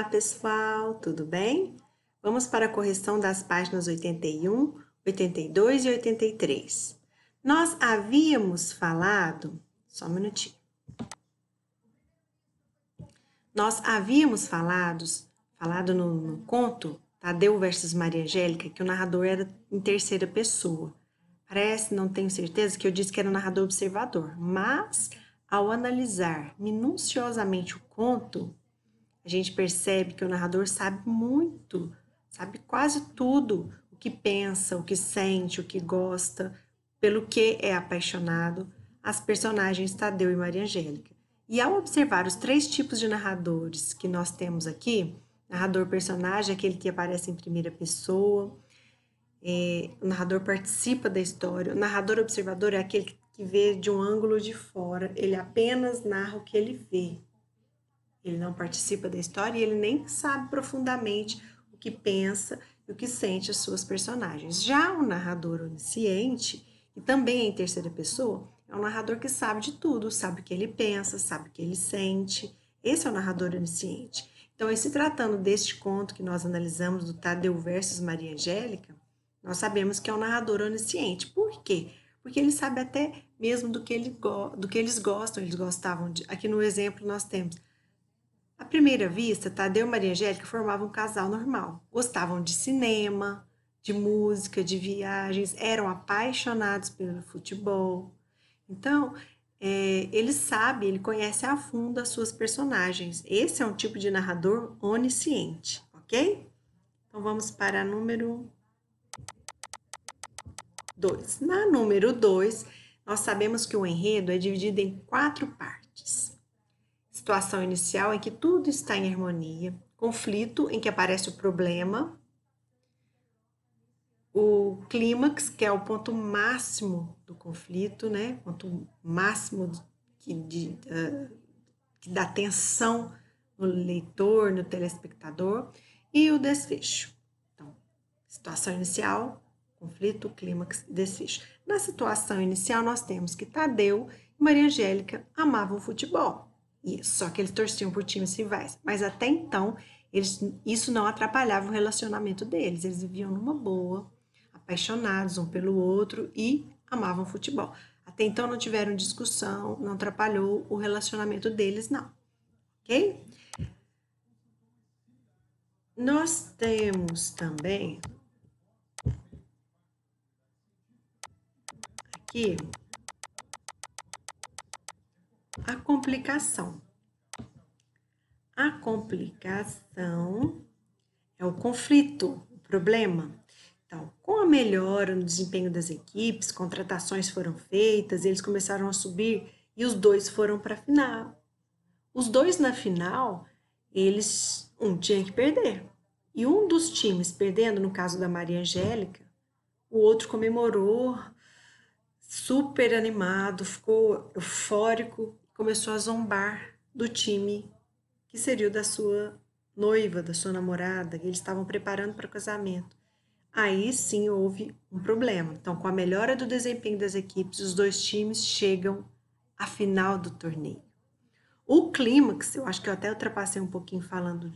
Olá, pessoal, tudo bem? Vamos para a correção das páginas 81, 82 e 83. Nós havíamos falado, só um minutinho. Nós havíamos falado no conto Tadeu versus Maria Angélica, que o narrador era em terceira pessoa. Parece, não tenho certeza, que eu disse que era um narrador observador, mas ao analisar minuciosamente o conto, a gente percebe que o narrador sabe muito, sabe quase tudo, o que pensa, o que sente, o que gosta, pelo que é apaixonado, as personagens Tadeu e Maria Angélica. E ao observar os três tipos de narradores que nós temos aqui, narrador-personagem é aquele que aparece em primeira pessoa, o narrador participa da história, o narrador-observador é aquele que vê de um ângulo de fora, ele apenas narra o que ele vê. Ele não participa da história e ele nem sabe profundamente o que pensa e o que sente as suas personagens. Já o narrador onisciente, que também é em terceira pessoa, é um narrador que sabe de tudo, sabe o que ele pensa, sabe o que ele sente. Esse é o narrador onisciente. Então, em se tratando deste conto que nós analisamos do Tadeu versus Maria Angélica, nós sabemos que é um narrador onisciente. Por quê? Porque ele sabe até mesmo do que eles gostam. Eles gostavam de... Aqui no exemplo nós temos... À primeira vista, Tadeu e Maria Angélica formavam um casal normal. Gostavam de cinema, de música, de viagens, eram apaixonados pelo futebol. Então, ele conhece a fundo as suas personagens. Esse é um tipo de narrador onisciente, ok? Então, vamos para a número 2. Na número 2, nós sabemos que o enredo é dividido em 4 partes. Situação inicial em que tudo está em harmonia, conflito em que aparece o problema, o clímax, que é o ponto máximo do conflito, né? Ponto máximo que dá tensão no leitor, no telespectador, e o desfecho. Então, situação inicial, conflito, clímax e desfecho. Na situação inicial, nós temos que Tadeu e Maria Angélica amavam futebol. Isso, só que eles torciam por times rivais. Mas até então, isso não atrapalhava o relacionamento deles. Eles viviam numa boa, apaixonados um pelo outro e amavam futebol. Até então não tiveram discussão, não atrapalhou o relacionamento deles, não. Ok? Nós temos também aqui a complicação. A complicação é o conflito, o problema. Então, com a melhora no desempenho das equipes, contratações foram feitas, eles começaram a subir e os dois foram para a final. Os dois na final, um tinha que perder. E um dos times perdendo, no caso da Maria Angélica, o outro comemorou, super animado, ficou eufórico, começou a zombar do time que seria o da sua noiva, da sua namorada, que eles estavam preparando para o casamento. Aí sim houve um problema. Então, com a melhora do desempenho das equipes, os dois times chegam à final do torneio. O clímax, eu acho que eu até ultrapassei um pouquinho falando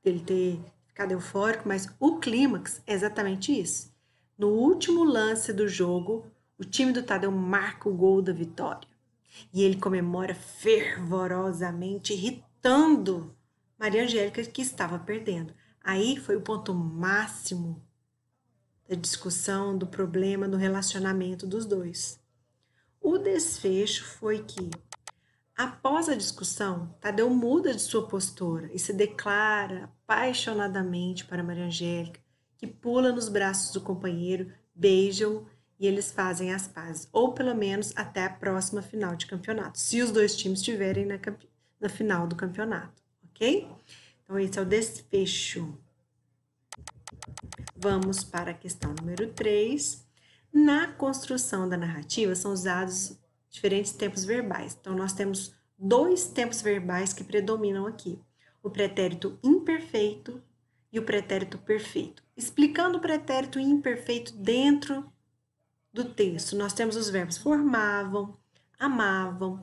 dele ter ficado eufórico, mas o clímax é exatamente isso. No último lance do jogo, o time do Tadeu marca o gol da vitória. E ele comemora fervorosamente, irritando Maria Angélica, que estava perdendo. Aí foi o ponto máximo da discussão, do problema, do relacionamento dos dois. O desfecho foi que, após a discussão, Tadeu muda de sua postura e se declara apaixonadamente para Maria Angélica, que pula nos braços do companheiro, beija-o e eles fazem as pazes, ou pelo menos até a próxima final de campeonato, se os dois times estiverem na final do campeonato, ok? Então, esse é o desfecho. Vamos para a questão número 3. Na construção da narrativa são usados diferentes tempos verbais. Então, nós temos 2 tempos verbais que predominam aqui. O pretérito imperfeito e o pretérito perfeito. Explicando o pretérito imperfeito dentro do texto, nós temos os verbos formavam, amavam,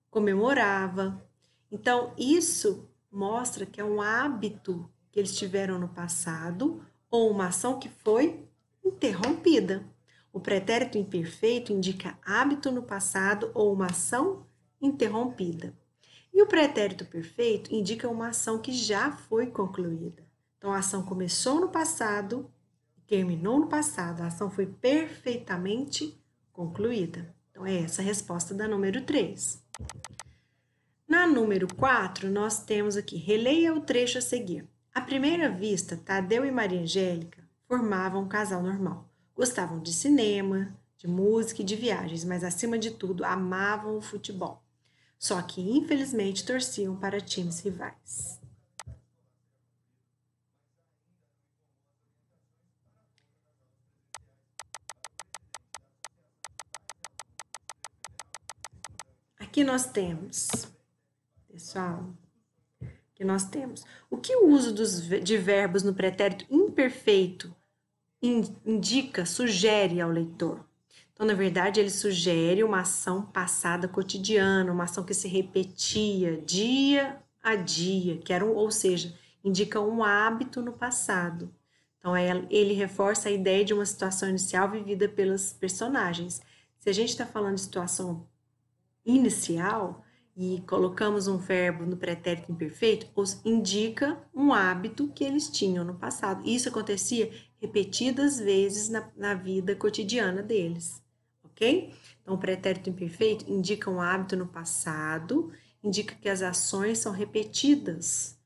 comemorava. Então, isso mostra que é um hábito que eles tiveram no passado ou uma ação que foi interrompida. O pretérito imperfeito indica hábito no passado ou uma ação interrompida. E o pretérito perfeito indica uma ação que já foi concluída. Então, a ação começou no passado e terminou no passado. A ação foi perfeitamente concluída. Então, é essa a resposta da número 3. Na número 4, nós temos aqui, releia o trecho a seguir. À primeira vista, Tadeu e Maria Angélica formavam um casal normal. Gostavam de cinema, de música e de viagens, mas acima de tudo amavam o futebol. Só que, infelizmente, torciam para times rivais. Aqui nós temos, pessoal, o que o uso de verbos no pretérito imperfeito indica, sugere ao leitor. Então, na verdade, ele sugere uma ação passada cotidiana, uma ação que se repetia dia a dia, ou seja, indica um hábito no passado. Então, ele reforça a ideia de uma situação inicial vivida pelos personagens. Se a gente está falando de situação inicial e colocamos um verbo no pretérito imperfeito, indica um hábito que eles tinham no passado. Isso acontecia repetidas vezes na vida cotidiana deles, ok? Então, o pretérito imperfeito indica um hábito no passado, indica que as ações são repetidas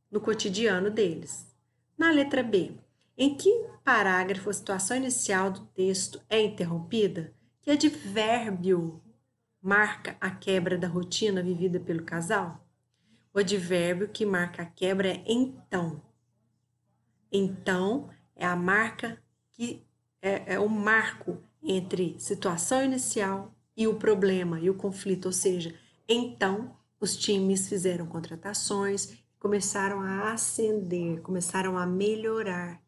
no cotidiano deles. Na letra B, em que parágrafo a situação inicial do texto é interrompida? Que advérbio marca a quebra da rotina vivida pelo casal? O advérbio que marca a quebra é então. Então é a marca que é o marco entre situação inicial e o problema e o conflito, ou seja, então os times fizeram contratações, começaram a ascender, começaram a melhorar,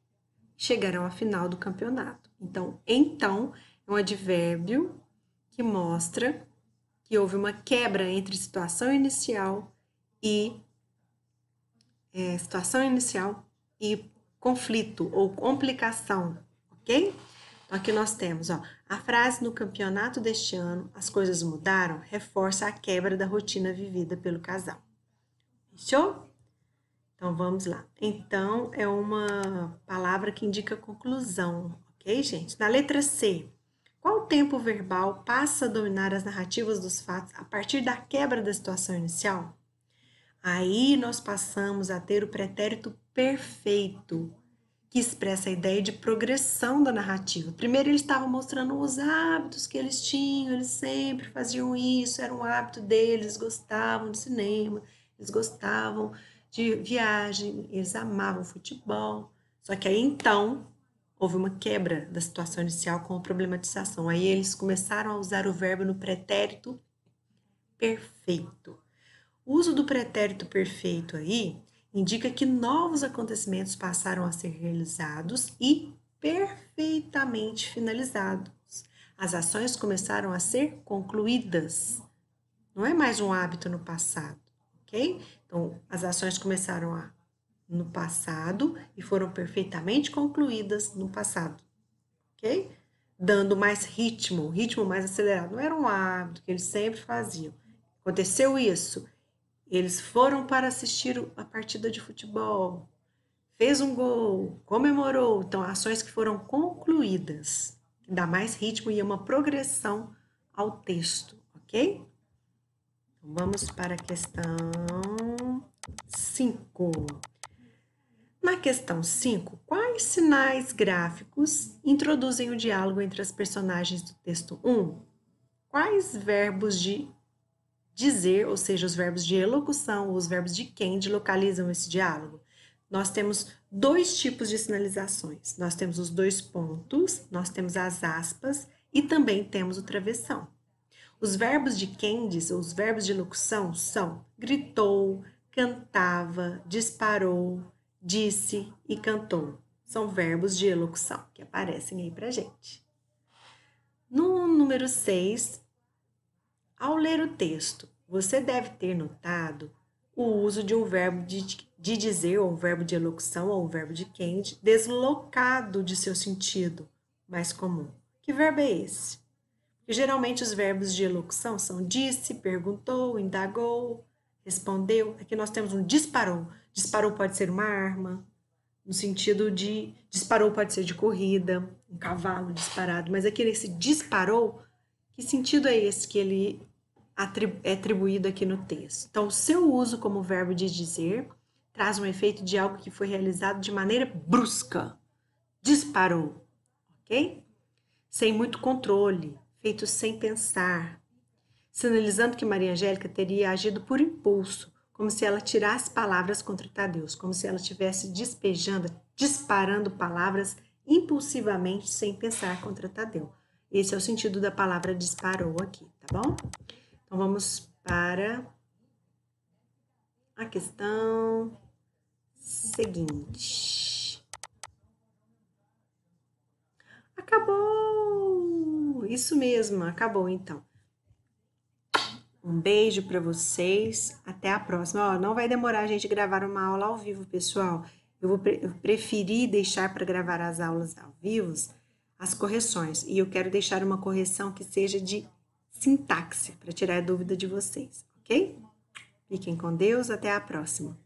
chegaram à final do campeonato. Então é um advérbio que mostra que houve uma quebra entre situação inicial e conflito ou complicação, ok? Então, aqui nós temos, a frase no campeonato deste ano, as coisas mudaram, reforça a quebra da rotina vivida pelo casal. Fechou? Então, vamos lá. Então, é uma palavra que indica conclusão, ok, gente? Na letra C, qual tempo verbal passa a dominar as narrativas dos fatos a partir da quebra da situação inicial? Aí nós passamos a ter o pretérito perfeito, que expressa a ideia de progressão da narrativa. Primeiro eles estavam mostrando os hábitos que eles tinham, eles sempre faziam isso, era um hábito deles, eles gostavam de cinema, eles gostavam de viagem, eles amavam futebol. Só que aí então houve uma quebra da situação inicial com a problematização. Aí eles começaram a usar o verbo no pretérito perfeito. O uso do pretérito perfeito aí indica que novos acontecimentos passaram a ser realizados e perfeitamente finalizados. As ações começaram a ser concluídas. Não é mais um hábito no passado, ok? Então, as ações começaram no passado e foram perfeitamente concluídas no passado, ok? Dando mais ritmo, um ritmo mais acelerado. Não era um hábito que eles sempre faziam. Aconteceu isso. Eles foram para assistir a partida de futebol, fez um gol, comemorou. Então, ações que foram concluídas, que dá mais ritmo e uma progressão ao texto, ok? Então, vamos para a questão 5. Na questão 5, quais sinais gráficos introduzem o diálogo entre as personagens do texto 1? Quais verbos de dizer, ou seja, os verbos de elocução ou os verbos de Candy localizam esse diálogo? Nós temos dois tipos de sinalizações. Nós temos os dois pontos, nós temos as aspas e também temos o travessão. Os verbos de Candy, ou os verbos de elocução, são gritou, cantava, disparou, disse e cantou. São verbos de elocução que aparecem aí pra gente. No número 6, ao ler o texto, você deve ter notado o uso de um verbo de dizer, ou um verbo de elocução, ou um verbo de quente, deslocado de seu sentido mais comum. Que verbo é esse? Porque geralmente os verbos de elocução são disse, perguntou, indagou, respondeu. Aqui nós temos um disparou. Disparou pode ser uma arma, no sentido de disparou pode ser de corrida, um cavalo disparado, mas aqui nesse disparou, que sentido é esse que ele é atribuído aqui no texto? Então, o seu uso como verbo de dizer traz um efeito de algo que foi realizado de maneira brusca, disparou, ok? Sem muito controle, feito sem pensar, sinalizando que Maria Angélica teria agido por impulso, como se ela tirasse palavras contra Tadeu, como se ela estivesse disparando palavras impulsivamente, sem pensar contra Tadeu. Esse é o sentido da palavra disparou aqui, tá bom? Então, vamos para a questão seguinte. Acabou! Isso mesmo, acabou então. Um beijo para vocês, até a próxima. Ó, não vai demorar a gente gravar uma aula ao vivo, pessoal. Eu preferi deixar para gravar as aulas ao vivo as correções. E eu quero deixar uma correção que seja de sintaxe, para tirar a dúvida de vocês, ok? Fiquem com Deus, até a próxima.